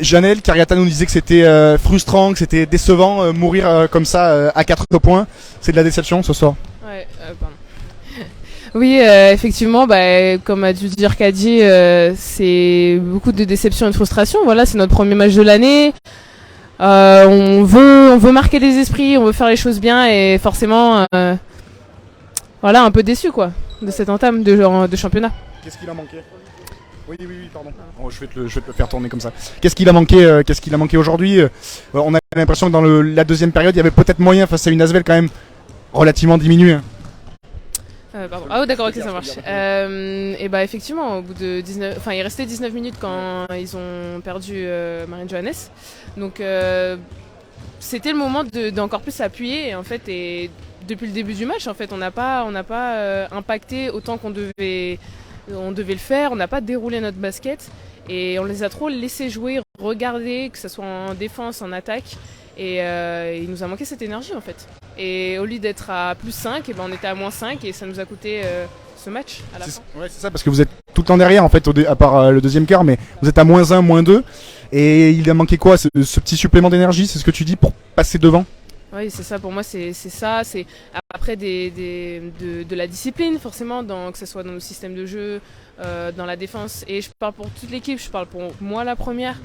Janelle, Cariata nous disait que c'était frustrant, que c'était décevant, mourir comme ça à 4 points. C'est de la déception ce soir. Ouais, pardon. Oui, effectivement, comme a dû dire Kadi, c'est beaucoup de déception et de frustration. Voilà, c'est notre premier match de l'année. On veut marquer les esprits, on veut faire les choses bien et forcément, voilà, un peu déçu quoi de cette entame de championnat. Qu'est-ce qu'il a manqué ? Oui, pardon. Oh, je vais te le faire tourner comme ça. Qu'est-ce qu'il a manqué aujourd'hui ? On a l'impression que dans la deuxième période, il y avait peut-être moyen face à une Asvel quand même relativement diminuée. Pardon. Ah oui, d'accord, ok, ça marche. Et effectivement, au bout de 19, enfin, il restait 19 minutes quand ils ont perdu Marine Johannes. Donc, c'était le moment d'encore plus s'appuyer. Et en fait, depuis le début du match, en fait, on n'a pas impacté autant qu'on devait le faire. On n'a pas déroulé notre basket et on les a trop laissés jouer, regarder, que ce soit en défense, en attaque. Et il nous a manqué cette énergie en fait. Et au lieu d'être à plus 5, on était à moins 5 et ça nous a coûté ce match à la fin. Ouais, c'est ça, parce que vous êtes tout le temps derrière en fait, à part le deuxième quart, mais vous êtes à moins 1, moins 2. Et il a manqué quoi, ce petit supplément d'énergie, c'est ce que tu dis, pour passer devant ? Oui, c'est ça, pour moi c'est ça. C'est après de la discipline forcément, que ce soit dans le système de jeu, dans la défense. Et je parle pour toute l'équipe, je parle pour moi la première.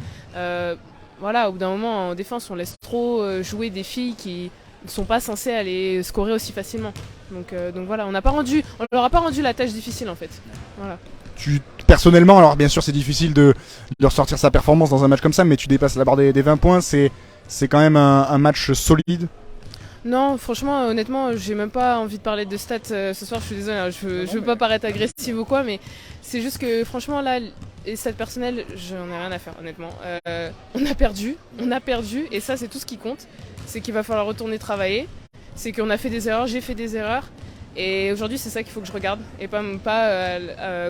Voilà, au bout d'un moment, en défense, on laisse trop jouer des filles qui ne sont pas censées aller scorer aussi facilement. Donc voilà, on leur a pas rendu la tâche difficile en fait. Voilà. Personnellement, alors bien sûr c'est difficile de ressortir sa performance dans un match comme ça, mais tu dépasses la barre des 20 points, c'est quand même un match solide. Non, franchement, honnêtement, j'ai même pas envie de parler de stats ce soir, je suis désolée, je veux pas paraître agressive ou quoi, mais c'est juste que franchement là, les stats personnelles, j'en ai rien à faire honnêtement. On a perdu, et ça c'est tout ce qui compte, c'est qu'il va falloir retourner travailler, c'est qu'on a fait des erreurs, j'ai fait des erreurs, et aujourd'hui c'est ça qu'il faut que je regarde, et pas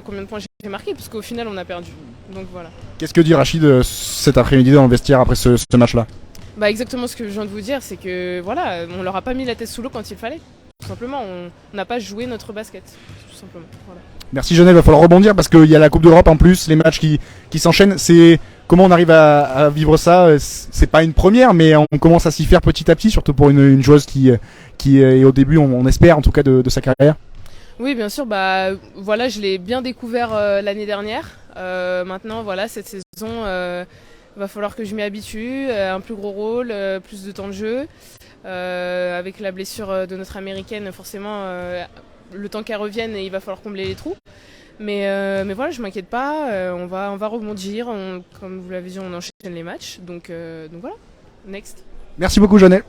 combien de points j'ai marqué, parce qu'au final on a perdu, donc voilà. Qu'est-ce que dit Rachid cet après-midi dans le vestiaire après ce match-là ? Exactement ce que je viens de vous dire, c'est que voilà, on leur a pas mis la tête sous l'eau quand il fallait. Tout simplement, on n'a pas joué notre basket, tout simplement. Voilà. Merci Janelle, il va falloir rebondir parce qu'il y a la Coupe d'Europe en plus, les matchs qui s'enchaînent. C'est comment on arrive à vivre ça ? C'est pas une première, mais on commence à s'y faire petit à petit, surtout pour une joueuse qui est au début, on espère en tout cas, de sa carrière. Oui, bien sûr. Voilà, je l'ai bien découvert l'année dernière. Maintenant, voilà, cette saison. Va falloir que je m'y habitue, un plus gros rôle, plus de temps de jeu. Avec la blessure de notre américaine, forcément, le temps qu'elle revienne, il va falloir combler les trous. Mais voilà, je m'inquiète pas, on va rebondir. Comme vous l'avez dit, on enchaîne les matchs. Donc voilà, next. Merci beaucoup, Janelle.